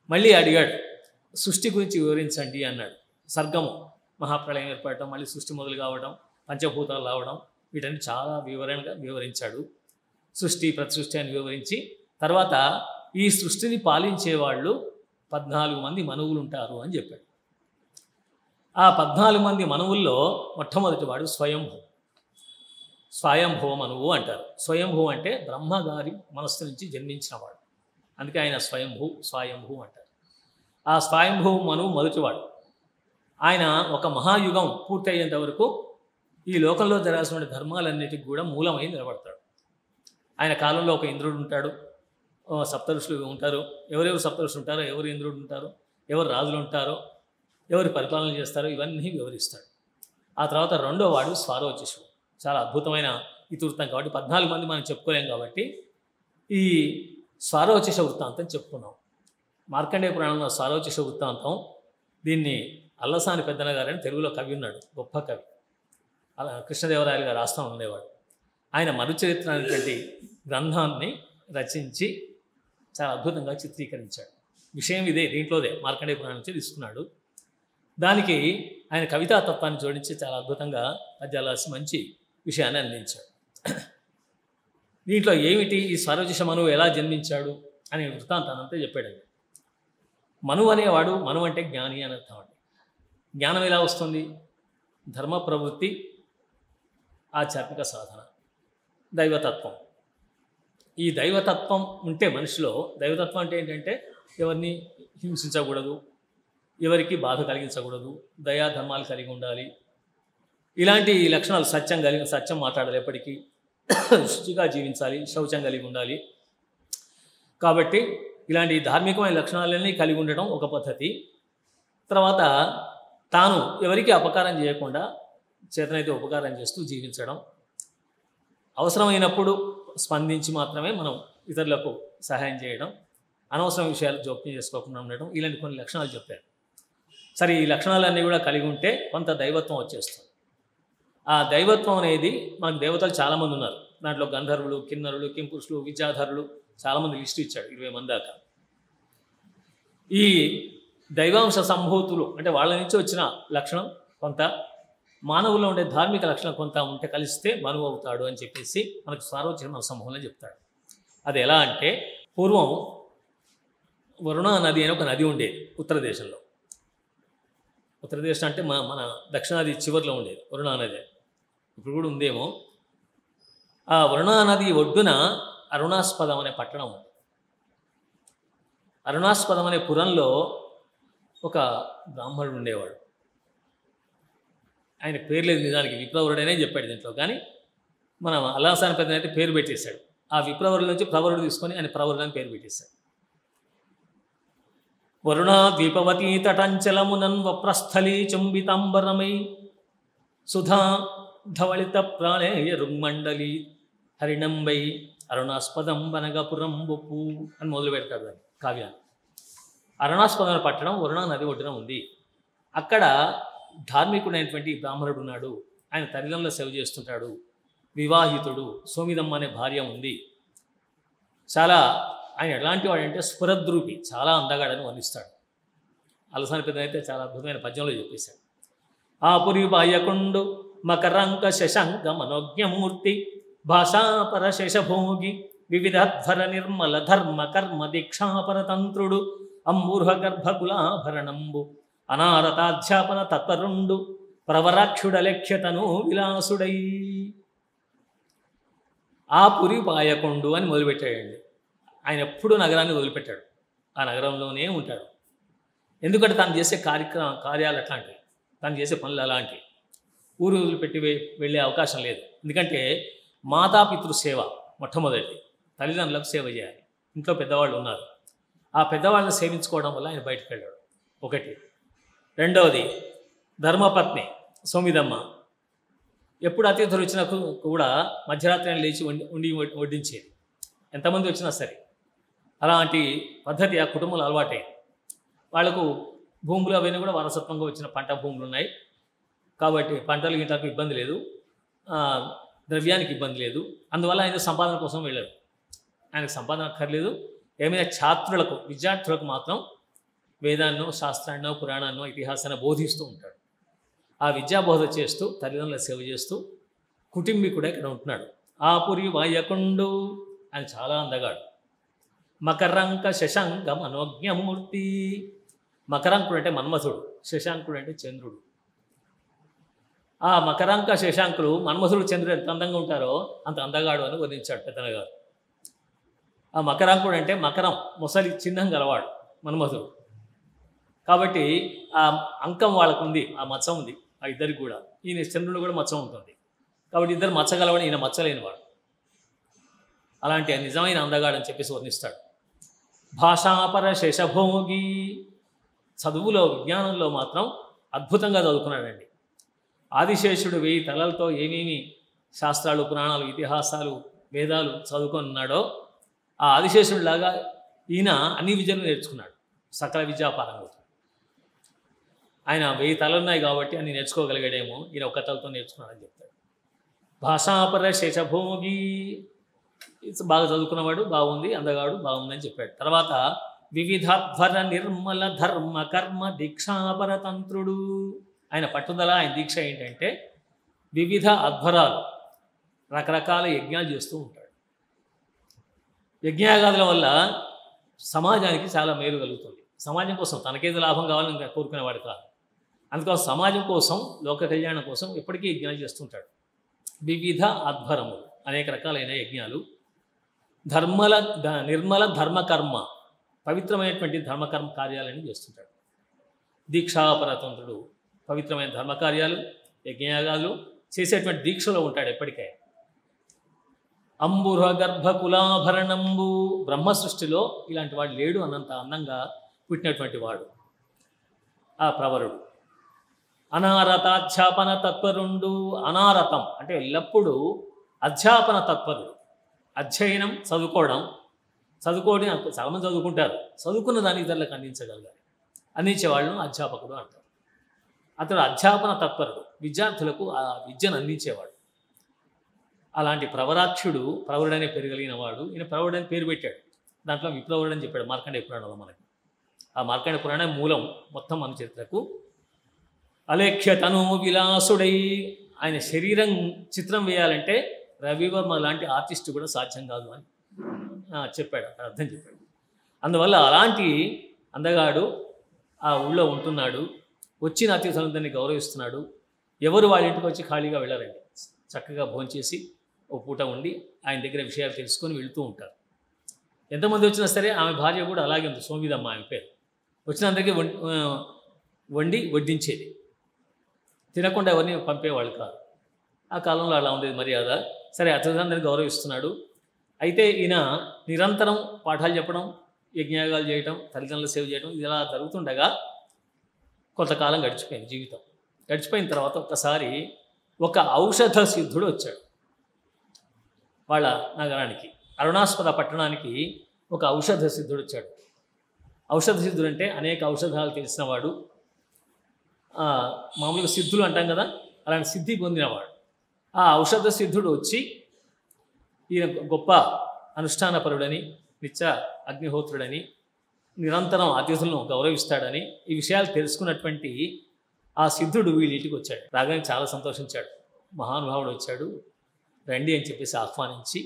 మళ్ళీ అడిగాడు, సృష్టి గురించి వివరించండి అన్నాడు. సర్గము, మహాప్రళయం ఏర్పడటం, మళ్ళీ సృష్టి మొదలు కావడం, పంచభూతాలు రావడం, వీటన్ని చాలా వివరణగా వివరించాడు. సృష్టి ప్రతిసృష్టి అని వివరించి తర్వాత ఈ సృష్టిని పాలించేవాళ్ళు 14 మంది మనువులు ఉంటారు అని చెప్పాడు. ఆ 14 మంది మనువుల్లో మొట్టమొదటి వాడు స్వయంభువ మనువు అంటారు. స్వయంభూ అంటే బ్రహ్మగారి మనస్సు నుంచి జన్మించినవాడు, అందుకే ఆయన స్వయంభూ అంటారు. ఆ స్వయంభూ మనువు మొదటివాడు. ఆయన ఒక మహాయుగం పూర్తయ్యేంత వరకు ఈ లోకంలో జరగాల్సిన ధర్మాలన్నిటికీ కూడా మూలమై నిలబడతాడు. ఆయన కాలంలో ఒక ఇంద్రుడు ఉంటాడు, సప్తఋషులు ఉంటారు. ఎవరెవరు సప్తఋషులు ఉంటారో, ఎవరు ఇంద్రుడు ఉంటారో, ఎవరు రాజులు ఉంటారో, ఎవరు పరిపాలన చేస్తారో ఇవన్నీ వివరిస్తాడు. ఆ తర్వాత రెండో వాడు స్వారోచిషుడు. చాలా అద్భుతమైన ఇతివృత్తం కాబట్టి 14 మంది మనం చెప్పుకోలేం కాబట్టి ఈ స్వారోచిష వృత్తాంతం చెప్పుకున్నాం. మార్కండేయ పురాణంలో స్వారోచిష వృత్తాంతం, దీన్ని అల్లసాని పెద్దన గారని తెలుగులో కవి ఉన్నాడు, గొప్ప కవి. అలా కృష్ణదేవరాయలు గారు రాస్తూ ఉండేవాడు. ఆయన మరుచరిత్ర అనేటువంటి గ్రంథాన్ని రచించి చాలా అద్భుతంగా చిత్రీకరించాడు. విషయం ఇదే, దీంట్లోదే మార్కండేయ పురాణం నుంచి తీసుకున్నాడు. దానికి ఆయన కవితా తత్వాన్ని జోడించి చాలా అద్భుతంగా పద్యాలు రాసి మంచి విషయాన్ని అందించాడు. దీంట్లో ఏమిటి, ఈ స్వరోచిష మనువు ఎలా జన్మించాడు అనే వృత్తాంతానంతా చెప్పాడండి. మనువు అనేవాడు, మనువు అంటే జ్ఞాని అని అర్థం అండి. జ్ఞానం ఎలా వస్తుంది? ధర్మ ప్రవృత్తి, ఆధ్యాత్మిక సాధన, దైవతత్వం. ఈ దైవతత్వం ఉంటే మనిషిలో, దైవతత్వం అంటే ఏంటంటే ఎవరిని హింసించకూడదు, ఎవరికి బాధ కలిగించకూడదు, దయా ధర్మాలు కలిగి ఉండాలి, ఇలాంటి లక్షణాలు, సత్యం మాట్లాడాలి, ఎప్పటికీ శుచిగా జీవించాలి, శౌచం కలిగి ఉండాలి. కాబట్టి ఇలాంటి ధార్మికమైన లక్షణాలన్నీ కలిగి ఉండటం ఒక పద్ధతి. తర్వాత తాను ఎవరికి అపకారం చేయకుండా చేతనైతే ఉపకారం చేస్తూ జీవించడం, అవసరమైనప్పుడు స్పందించి మాత్రమే మనం ఇతరులకు సహాయం చేయడం, అనవసరం విషయాలు జోక్యం చేసుకోకుండా ఉండటం, ఇలాంటి కొన్ని లక్షణాలు చెప్పారు. సరే, ఈ లక్షణాలన్నీ కూడా కలిగి ఉంటే కొంత దైవత్వం వచ్చేస్తుంది. ఆ దైవత్వం అనేది, మనకు దేవతలు చాలామంది ఉన్నారు. దాంట్లో గంధర్వులు, కిన్నరులు, కింపురుషులు, విద్యాధరులు చాలామంది లిస్టు ఇచ్చాడు, 20 మంది దాకా. ఈ దైవాంశ సంభూతులు అంటే వాళ్ళ నుంచి వచ్చిన లక్షణం కొంత, మానవుల్లో ఉండే ధార్మిక లక్షణం కొంత ఉంటే కలిస్తే మనువు అవుతాడు అని చెప్పేసి మనకు సార్వజనిక సమూహంలో చెప్తాడు. అది ఎలా అంటే, పూర్వం వరుణ నది అనే ఒక నది ఉండేది ఉత్తర దేశంలో. ఉత్తర దేశం అంటే మన దక్షిణాది చివరిలో ఉండేది వరుణా నది. ఇప్పుడు కూడా ఉందేమో. ఆ వరుణా నది ఒడ్డున అరుణాస్పదం అనే పట్టణం ఉంది. అరుణాస్పదం అనే పురంలో ఒక బ్రాహ్మణుడు ఉండేవాడు. ఆయన పేరు లేదు నిజానికి, విప్రవరుడనే చెప్పాడు దీంట్లో. కానీ మనం అల్లాసాని పెద్ద అయితే పేరు పెట్టేశాడు. ఆ విప్రవరుల నుంచి ప్రవరుడు తీసుకొని ఆయన ప్రవరుడు అని పేరు పెట్టేశాడు. వరుణా ద్వీపవతీ తటంచలమునన్ వప్రస్థలీ చుంబితాంబరమై సుధా ధవళిత ప్రాణేయ రుగ్మండలి హరిణంబై అరుణాస్పదం వనగపురంబుపు అని మొదలు పెడతాడు దాన్ని కావ్యాన్ని. అరుణాస్పదం పట్టణం వరుణా నది ఒడ్డున ఉంది. అక్కడ ధార్మికుడైనటువంటి బ్రాహ్మణుడు ఉన్నాడు. ఆయన తల్లిదండ్రుల సేవ చేస్తుంటాడు, వివాహితుడు, సోమిదమ్మ అనే భార్య ఉంది. చాలా ఆయన ఎలాంటి వాడంటే స్ఫురద్రూపి, చాలా అందగాడని వర్ణిస్తాడు. అలసాని పెద్ద అయితే చాలా అద్భుతమైన పద్యంలో చెప్పేశాడు. ఆ పురి బాయకుండు మకరంక శశంక మనోజ్ఞమూర్తి భాషాపర శేషభోగి వివిధధ్వర నిర్మల ధర్మ కర్మ దీక్షాపరతంత్రుడు అంబూర్హ గర్భకులాభరణంబు అనారతాధ్యాపన తత్పరుండు ప్రవరాక్షుడలక్ష్యతను విలాసుడై. ఆ పురి పాయకొండు అని మొదలుపెట్టాడండి. ఆయన ఎప్పుడూ నగరాన్ని వదిలిపెట్టాడు, ఆ నగరంలోనే ఉంటాడు. ఎందుకంటే తను చేసే కార్యాలు అట్లాంటివి, తను చేసే పనులు అలాంటివి. ఊరు వదిలిపెట్టి వెళ్ళే అవకాశం లేదు. ఎందుకంటే మాతాపితృ సేవ మొట్టమొదటిది, తల్లిదండ్రులకు సేవ చేయాలి. ఇంట్లో పెద్దవాళ్ళు ఉన్నారు, ఆ పెద్దవాళ్ళని సేవించుకోవడం వల్ల ఆయన బయటకు వెళ్ళాడు ఒకటి. రెండవది ధర్మపత్ని సోమిదమ్మ ఎప్పుడు అతిథులు వచ్చినా కూడా మధ్యరాత్రి లేచి వడ్డించేది, ఎంతమంది వచ్చినా సరే. అలాంటి పద్ధతి ఆ కుటుంబంలో అలవాటైంది. వాళ్లకు భూములు అవన్నీ కూడా వారసత్వంగా వచ్చిన పంట భూములు ఉన్నాయి కాబట్టి పంటలు గింటలకు ఇబ్బంది లేదు, ద్రవ్యానికి ఇబ్బంది లేదు. అందువల్ల ఆయన సంపాదన కోసం వెళ్ళాడు. ఆయనకు సంపాదన అక్కర్లేదు. ఏమైనా ఛాత్రులకు, విద్యార్థులకు మాత్రం వేదాన్నో శాస్త్రాన్నో పురాణాన్నో ఇతిహాసాన్ని బోధిస్తూ ఉంటాడు. ఆ విద్యాబోధ చేస్తూ తల్లిదండ్రుల సేవ చేస్తూ కుటుంబీకుడే ఇక్కడ ఉంటున్నాడు. ఆపురి వాయకుండు ఆయన చాలా అందగాడు. మకరంక శశాంక మనోజ్ఞమూర్తి. మకరంకుడు అంటే మన్మథుడు, శశాంకుడు అంటే చంద్రుడు. ఆ మకరంక శశాంకులు మన్మథుడు చంద్రుడు ఎంత అందంగా ఉంటారో అంత అందగాడు అని వర్ణించాడు పెద్దనగారు. ఆ మకరంకుడు అంటే మకరం ముసలి చిహ్నం గలవాడు మన్మథుడు. కాబట్టి ఆ అంకం వాళ్ళకు ఉంది, ఆ మచ్చ ఉంది ఆ ఇద్దరికి కూడా. ఈయన చంద్రుడు కూడా మచ్చ ఉంటుంది. కాబట్టి ఇద్దరు మచ్చగలవాడు, ఈయన మచ్చలేనివాడు. అలాంటి నిజమైన అందగాడు అని చెప్పేసి వర్ణిస్తాడు. భాషాపర శేషభోగి. చదువులో విజ్ఞానంలో మాత్రం అద్భుతంగా చదువుకున్నాడండి. ఆదిశేషుడు 1000 తలలతో ఏమేమి శాస్త్రాలు, పురాణాలు, ఇతిహాసాలు, వేదాలు చదువుకున్నాడో ఆ ఆదిశేషుడిలాగా ఈయన అన్ని విద్యలు నేర్చుకున్నాడు. సకల విద్యాపారంగా ఆయన 1000 తలలు ఉన్నాయి కాబట్టి అన్ని నేర్చుకోగలిగాడేమో, ఈయన ఒక్క తలతో నేర్చుకున్నాడని చెప్తాడు. భాషాపర శేషభోగి. బాగా చదువుకున్నవాడు, బాగుంది, అందగాడు, బాగుందని చెప్పాడు. తర్వాత వివిధాధ్వర నిర్మల ధర్మ కర్మ దీక్షాపర తంత్రుడు. ఆయన పట్టుదల, ఆయన దీక్ష ఏంటంటే వివిధ అధ్వరాలు, రకరకాల యజ్ఞాలు చేస్తూ ఉంటాడు. యజ్ఞయాగాదుల వల్ల సమాజానికి చాలా మేలు కలుగుతుంది. సమాజం కోసం తనకేదో లాభం కావాలని ఇంకా కోరుకునేవాడు కాదు. అందుకోసం సమాజం కోసం, లోక కళ్యాణం కోసం ఎప్పటికీ యజ్ఞాలు చేస్తుంటాడు. వివిధ అధ్వరములు, అనేక రకాలైన యజ్ఞాలు. నిర్మల ధర్మకర్మ, పవిత్రమైనటువంటి ధర్మకర్మ కార్యాలని చేస్తుంటాడు. దీక్షాపరతంత్రుడు పవిత్రమైన ధర్మకార్యాలు, యజ్ఞయాగాలు చేసేటువంటి దీక్షలో ఉంటాడు ఎప్పటికే. అంబుర గర్భకులాభరణంబు. బ్రహ్మ సృష్టిలో ఇలాంటి వాడు లేడు అన్నంత అందంగా పుట్టినటువంటి వాడు ఆ ప్రవరుడు. అనారతాధ్యాపన తత్పరుండు. అనారతం అంటే ఎల్లప్పుడూ అధ్యాపన తత్పరుడు. అధ్యయనం, చదువుకోవడం చాలామంది చదువుకుంటారు. చదువుకున్న దాన్ని ఇతరులకు అందించగలగాలి. అందించేవాళ్ళను అధ్యాపకుడు అంటారు. అతడు అధ్యాపన తత్పరుడు, విద్యార్థులకు ఆ విద్యను అందించేవాడు. అలాంటి ప్రవరాక్షుడు, ప్రవరుడనే పేరు కలిగిన వాడు. ఈయన ప్రవరుడని పేరు పెట్టాడు. దాంట్లో విప్రవరుడు అని చెప్పాడు మార్కండేయ పురాణంలో మనకి. ఆ మార్కండేయ పురాణం మూలం మొత్తం మన చరిత్రకు. అలేఖ్య తను విలాసుడై. ఆయన శరీరం చిత్రం వేయాలంటే రవివర్మ లాంటి ఆర్టిస్టు కూడా సాధ్యం కాదు అని చెప్పాడు, అర్థం చెప్పాడు. అందువల్ల అలాంటి అందగాడు ఆ ఊళ్ళో ఉంటున్నాడు. వచ్చిన అతిథులందరినీ గౌరవిస్తున్నాడు. ఎవరు వాళ్ళ ఇంటికి వచ్చి ఖాళీగా వెళ్ళారండి. చక్కగా భోంచేసి ఓ పూట ఉండి ఆయన దగ్గర విషయాలు తెలుసుకొని వెళుతూ ఉంటారు. ఎంతమంది వచ్చినా సరే ఆమె భార్య కూడా అలాగే ఉంది, సోమిదమ్మ ఆమె పేరు. వచ్చినందరికీ వండి వడ్డించేది. తినకుండా ఎవరిని పంపేవాళ్ళు కాదు. ఆ కాలంలో అలా ఉండేది మర్యాద. సరే, అతిథులందరినీ గౌరవిస్తున్నాడు. అయితే ఈయన నిరంతరం పాఠాలు చెప్పడం, యజ్ఞయాగాలు చేయటం, తల్లిదండ్రుల సేవ చేయడం ఇది ఇలా జరుగుతుండగా కొంతకాలం గడిచిపోయింది. జీవితం గడిచిపోయిన తర్వాత ఒక్కసారి ఒక ఔషధ సిద్ధుడు వచ్చాడు వాళ్ళ నగరానికి. అరుణాస్పద పట్టణానికి ఒక ఔషధ సిద్ధుడు వచ్చాడు. ఔషధ సిద్ధుడు అంటే అనేక ఔషధాలు తెలిసినవాడు. మామూలుగా సిద్ధులు అంటాం కదా, అలాంటి సిద్ధి పొందినవాడు. ఆ ఔషధ సిద్ధుడు వచ్చి ఈయన గొప్ప అనుష్ఠానపరుడని, నిత్య అగ్నిహోత్రుడని, నిరంతరం అతిథులను గౌరవిస్తాడని ఈ విషయాలు తెలుసుకున్నటువంటి ఆ సిద్ధుడు వీళ్ళింటికి వచ్చాడు. రాగానే చాలా సంతోషించాడు. మహానుభావుడు వచ్చాడు, రండి అని చెప్పేసి ఆహ్వానించి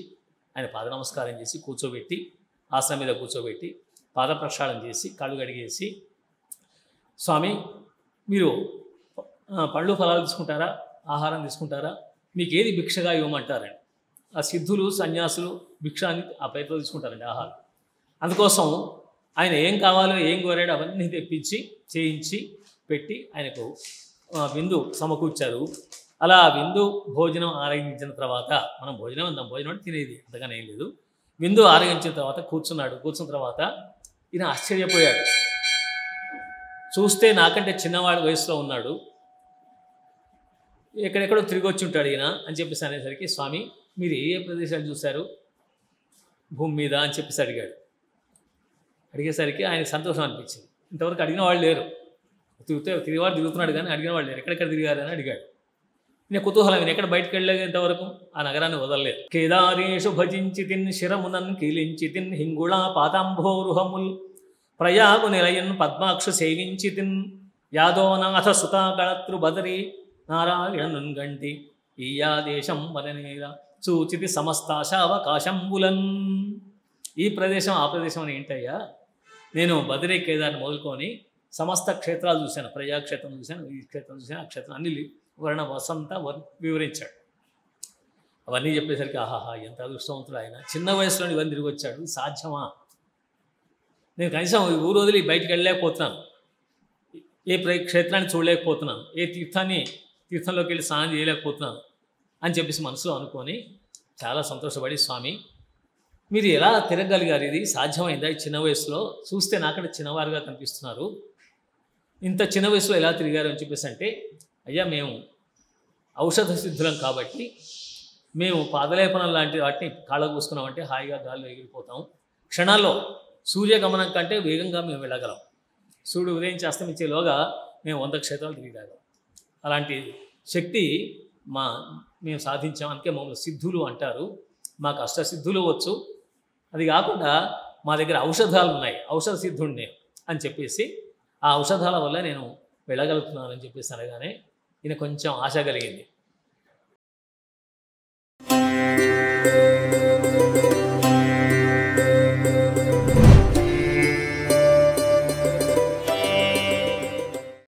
ఆయన పాద నమస్కారం చేసి కూర్చోబెట్టి, ఆసనం మీద కూర్చోబెట్టి పాద ప్రక్షాళన చేసి కాళ్ళు కడిగేసి, స్వామి మీరు పళ్ళు ఫలాలు తీసుకుంటారా, ఆహారం తీసుకుంటారా, మీకు ఏది భిక్షగా ఇవ్వమంటారండి. ఆ సిద్ధులు సన్యాసులు భిక్ష అని ఆ పేరుతో తీసుకుంటారండి ఆహారం. అందుకోసం ఆయన ఏం కావాలో ఏం కోరాడో అవన్నీ తెప్పించి చేయించి పెట్టి ఆయనకు విందు సమకూర్చారు. అలా విందు భోజనం ఆరగించిన తర్వాత, మనం భోజనం అందాం, భోజనం అంటే తినేది అంతగానే ఏం లేదు. విందు ఆరగించిన తర్వాత కూర్చున్నాడు. కూర్చున్న తర్వాత ఈయన ఆశ్చర్యపోయాడు. చూస్తే నాకంటే చిన్నవాడి వయసులో ఉన్నాడు, ఎక్కడెక్కడో తిరిగి వచ్చి ఉంటాడు ఈయన అని చెప్పేసి అనేసరికి, స్వామి మీరు ఏ ప్రదేశాలు చూశారు భూమి మీద అని చెప్పేసి అడిగాడు. అడిగేసరికి ఆయనకు సంతోషం అనిపించింది. ఇంతవరకు అడిగిన వాళ్ళు లేరు. తిరిగివాడు తిరుగుతున్నాడు కానీ అడిగిన వాళ్ళు లేరు. ఎక్కడెక్కడ తిరిగారు అని అడిగాడు. నేను కుతూహలం, నేను ఎక్కడ బయటకు వెళ్ళలేదు ఇంతవరకు, ఆ నగరాన్ని వదలలేదు. కేదారేషు భజించి తిన్ శిరమునన్ కీలించి తిన్ హింగుళా పాదాంభోరుహముల్ ప్రయాగు నిలయన్ పద్మాక్షు సేవించితిన్ యాదోనాథ సుతాగళత్రు బదరి నారాయణున్ గంటి ఈయా దేశం వలనేర సూచితి సమస్తాశావకాశంబులన్. ఈ ప్రదేశం ఆ ప్రదేశం అని ఏంటయ్యా, నేను బదరీ కేదార్ని మొదలుకొని సమస్త క్షేత్రాలు చూశాను. ప్రజాక్షేత్రం చూశాను, ఈ క్షేత్రం చూశాను, ఆ క్షేత్రం అన్ని వర్ణ వసంత వివరించాడు. అవన్నీ చెప్పేసరికి ఆహాహా ఎంత అదృష్టవంతుడు ఆయన, చిన్న వయసులో ఇవన్నీ తిరిగి వచ్చాడు, సాధ్యమా? నేను కనీసం ఊరు వదిలి బయటికి వెళ్ళలేకపోతున్నాను, ఏ క్షేత్రాన్ని చూడలేకపోతున్నాను, ఏ తీర్థంలోకి వెళ్ళి స్నానం చేయలేకపోతున్నాను అని చెప్పేసి మనసులో అనుకొని చాలా సంతోషపడి, స్వామి మీరు ఎలా తిరగలిగారు, ఇది సాధ్యమైందా ఈ చిన్న వయసులో? చూస్తే నాకంటే చిన్నవారుగా కనిపిస్తున్నారు, ఇంత చిన్న వయసులో ఎలా తిరిగారు అని చెప్పేసి అంటే, అయ్యా మేము ఔషధ సిద్ధులం కాబట్టి మేము పాదలేపనం లాంటి వాటిని కాళ్ళకు పూసుకున్నామంటే హాయిగా గాల్లో ఎగిరిపోతాం, క్షణాల్లో సూర్యగమనం కంటే వేగంగా మేము వెళ్ళగలం, సూర్యుడు ఉదయం అస్తమించేలోగా మేము 100 క్షేత్రాలు తిరిగాం. అలాంటి శక్తి మేము సాధించాం, అందుకే మమ్మల్ని సిద్ధులు అంటారు, మాకు అష్టసిద్ధులు వచ్చు, అది కాకుండా మా దగ్గర ఔషధాలు ఉన్నాయి, ఔషధ సిద్ధుడు నేను అని చెప్పేసి ఆ ఔషధాల వల్ల నేను వెళ్ళగలుగుతున్నానని చెప్పేసి అనగానే ఈయన కొంచెం ఆశ కలిగింది.